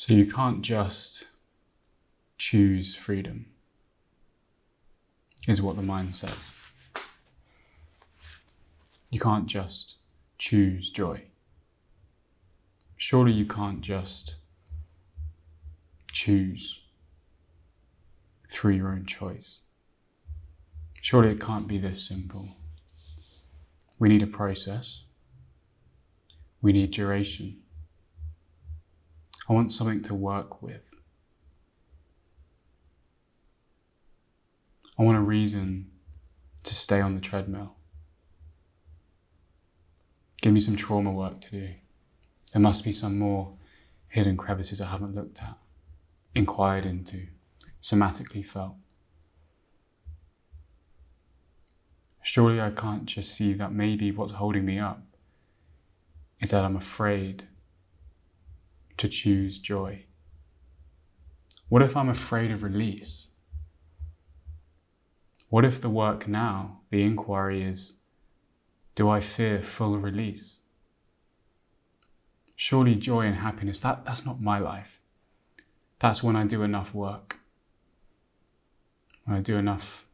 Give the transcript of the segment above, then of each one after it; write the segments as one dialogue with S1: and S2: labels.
S1: So you can't just choose freedom, is what the mind says. You can't just choose joy. Surely you can't just choose through your own choice. Surely it can't be this simple. We need a process. We need duration. I want something to work with. I want a reason to stay on the treadmill. Give me some trauma work to do. There must be some more hidden crevices I haven't looked at, inquired into, somatically felt. Surely I can't just see that maybe what's holding me up is that I'm afraid to choose joy. What if I'm afraid of release? What if the work now, the inquiry is, do I fear full release? Surely joy and happiness, that's not my life. That's when I do enough work. When I do enough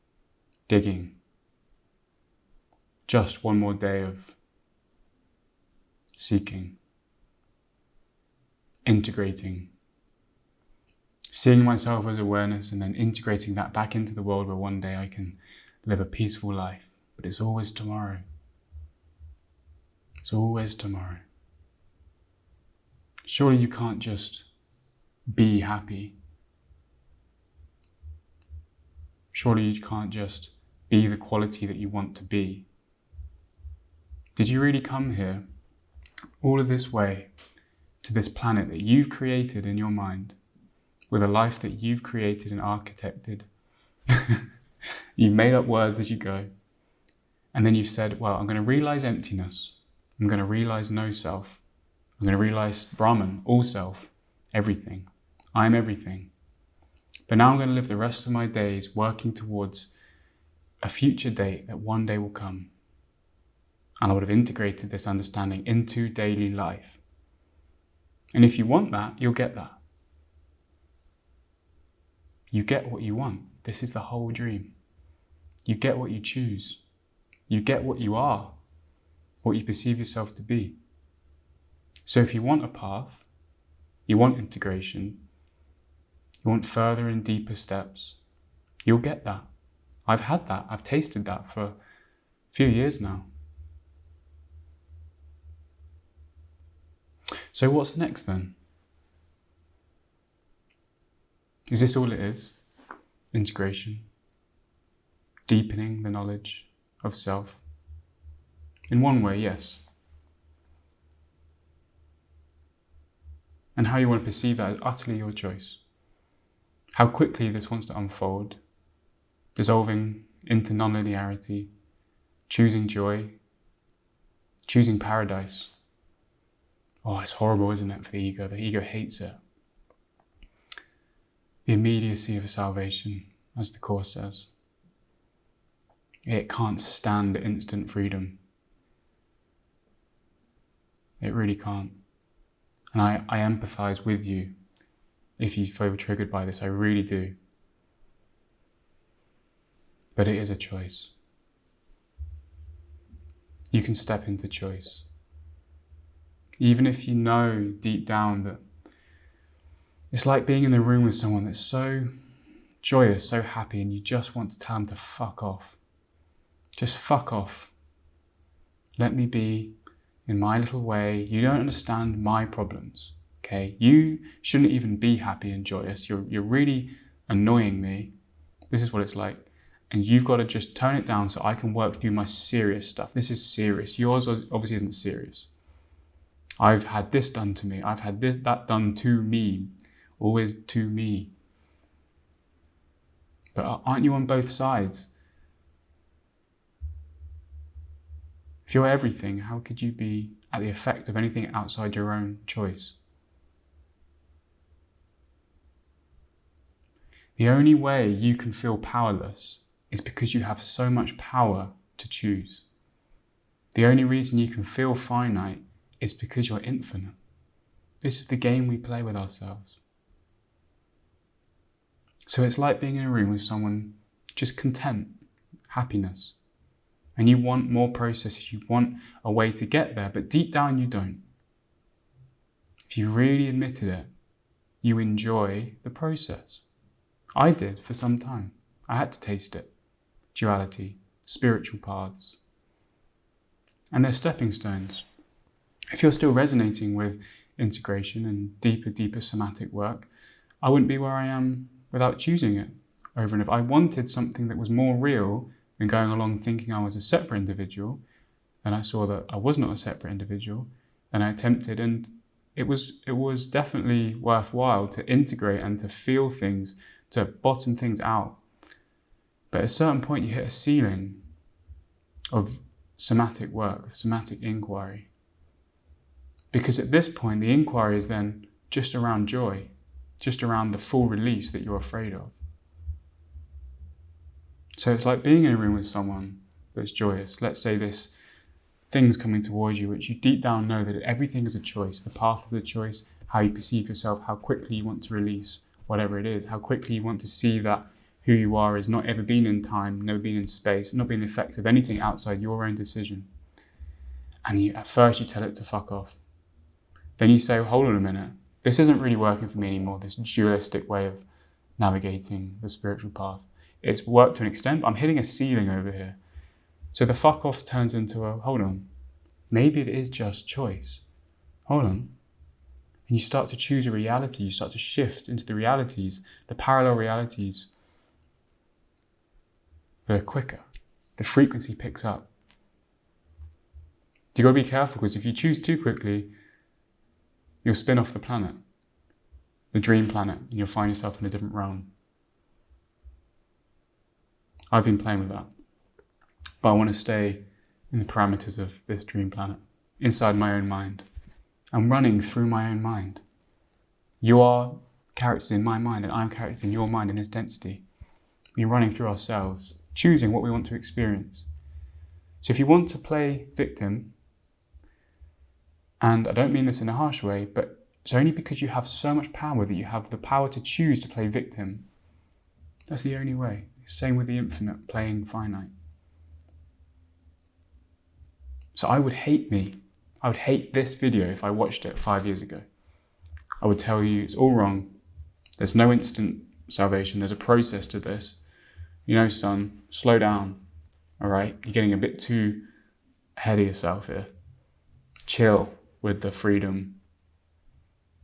S1: digging. Just one more day of seeking, integrating, seeing myself as awareness and then integrating that back into the world where one day I can live a peaceful life. But it's always tomorrow. It's always tomorrow. Surely you can't just be happy. Surely you can't just be the quality that you want to be. Did you really come here all of this way to this planet that you've created in your mind with a life that you've created and architected? You've made up words as you go. And then you've said, well, I'm going to realize emptiness. I'm going to realize no self. I'm going to realize Brahman, all self, everything. I am everything. But now I'm going to live the rest of my days working towards a future date that one day will come. And I would have integrated this understanding into daily life. And if you want that, you'll get that. You get what you want. This is the whole dream. You get what you choose. You get what you are, what you perceive yourself to be. So if you want a path, you want integration, you want further and deeper steps, you'll get that. I've had that. I've tasted that for a few years now. So what's next then? Is this all it is? Integration? Deepening the knowledge of self? In one way, yes. And how you want to perceive that is utterly your choice. How quickly this wants to unfold, dissolving into non-linearity, choosing joy, choosing paradise. Oh, it's horrible, isn't it, for the ego? The ego hates it. The immediacy of salvation, as the Course says. It can't stand instant freedom. It really can't. And I empathize with you if you feel triggered by this. I really do. But it is a choice. You can step into choice. Even if you know deep down that it's like being in the room with someone that's so joyous, so happy, and you just want to tell them to fuck off. Just fuck off. Let me be in my little way. You don't understand my problems, okay? You shouldn't even be happy and joyous. You're really annoying me. This is what it's like. And you've got to just tone it down so I can work through my serious stuff. This is serious. Yours obviously isn't serious. I've had this done to me. I've had that done to me. Always to me. But aren't you on both sides? If you're everything, how could you be at the effect of anything outside your own choice? The only way you can feel powerless is because you have so much power to choose. The only reason you can feel finite is because you're infinite. This is the game we play with ourselves. So it's like being in a room with someone just content, happiness. And you want more processes, you want a way to get there, but deep down you don't. If you really admitted it, you enjoy the process. I did for some time. I had to taste it. Duality, spiritual paths. And they're stepping stones. If you're still resonating with integration and deeper somatic work, I wouldn't be where I am without choosing it over and over. I wanted something that was more real than going along thinking I was a separate individual. And I saw that I was not a separate individual. And I attempted, and it was definitely worthwhile to integrate and to feel things, to bottom things out. But at a certain point you hit a ceiling of somatic work, of somatic inquiry. Because at this point the inquiry is then just around joy, just around the full release that you're afraid of. So it's like being in a room with someone that's joyous. Let's say this thing's coming towards you, which you deep down know that everything is a choice. The path is a choice, how you perceive yourself, how quickly you want to release whatever it is, how quickly you want to see that who you are is not ever been in time, never been in space, not being the effect of anything outside your own decision. And at first you tell it to fuck off. Then you say, well, hold on a minute, this isn't really working for me anymore, this dualistic way of navigating the spiritual path. It's worked to an extent, but I'm hitting a ceiling over here. So the fuck off turns into a, hold on, maybe it is just choice. Hold on. And you start to choose a reality, you start to shift into the realities, the parallel realities that are quicker. The frequency picks up. You've got to be careful, because if you choose too quickly, you'll spin off the planet, the dream planet, and you'll find yourself in a different realm. I've been playing with that. But I want to stay in the parameters of this dream planet, inside my own mind. I'm running through my own mind. You are characters in my mind, and I'm characters in your mind in this density. We're running through ourselves, choosing what we want to experience. So if you want to play victim, and I don't mean this in a harsh way, but it's only because you have so much power that you have the power to choose to play victim. That's the only way. Same with the infinite playing finite. So I would hate this video if I watched it 5 years ago. I would tell you it's all wrong. There's no instant salvation. There's a process to this. You know, son, slow down. All right? You're getting a bit too ahead of yourself here. Chill with the freedom.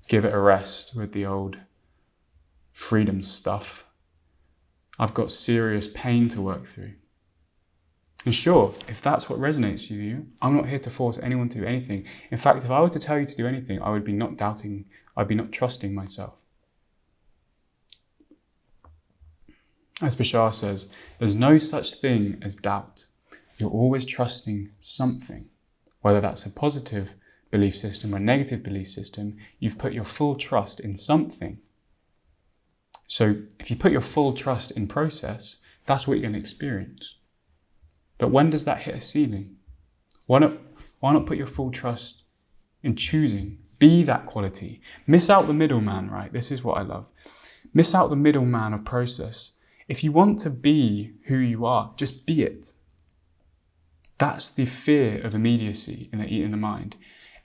S1: Give it a rest with the old freedom stuff. I've got serious pain to work through. And sure, if that's what resonates with you, I'm not here to force anyone to do anything. In fact, if I were to tell you to do anything, I would be not doubting, I'd be not trusting myself. As Bashar says, there's no such thing as doubt. You're always trusting something. Whether that's a positive belief system or a negative belief system, you've put your full trust in something. So if you put your full trust in process, that's what you're going to experience. But when does that hit a ceiling? Why not put your full trust in choosing? Be that quality. Miss out the middleman, right? This is what I love. Miss out the middleman of process. If you want to be who you are, just be it. That's the fear of immediacy in the mind.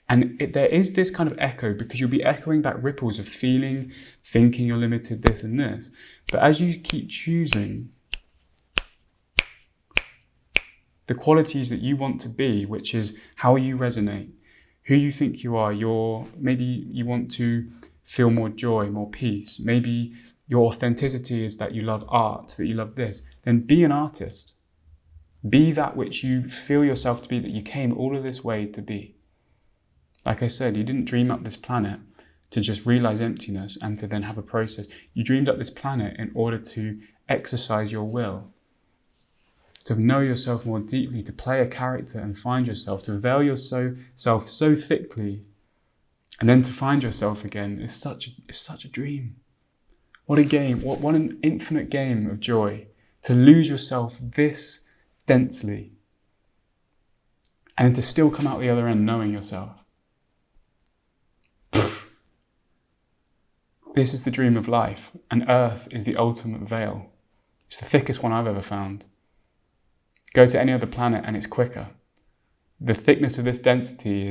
S1: And there is this kind of echo, because you'll be echoing back ripples of feeling, thinking you're limited, this and this. But as you keep choosing the qualities that you want to be, which is how you resonate, who you think you are, maybe you want to feel more joy, more peace. Maybe your authenticity is that you love art, that you love this. Then be an artist. Be that which you feel yourself to be, that you came all of this way to be. Like I said, you didn't dream up this planet to just realize emptiness and to then have a process. You dreamed up this planet in order to exercise your will, to know yourself more deeply, to play a character and find yourself, to veil yourself so thickly, and then to find yourself again is such a dream. What a game, what an infinite game of joy, to lose yourself this densely, and to still come out the other end knowing yourself. This is the dream of life, and Earth is the ultimate veil. It's the thickest one I've ever found. Go to any other planet and it's quicker. The thickness of this density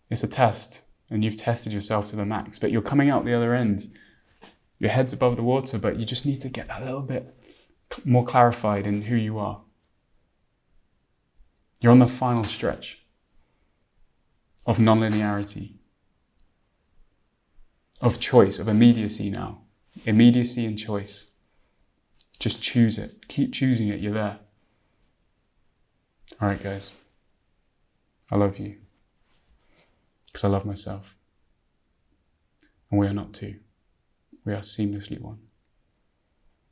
S1: it's a test, and you've tested yourself to the max, but you're coming out the other end. Your head's above the water, but you just need to get that little bit more clarified in who you are. You're on the final stretch of non-linearity, of choice, of immediacy now. Immediacy and choice. Just choose it. Keep choosing it. You're there. All right, guys. I love you. Because I love myself. And we are not two. We are seamlessly one.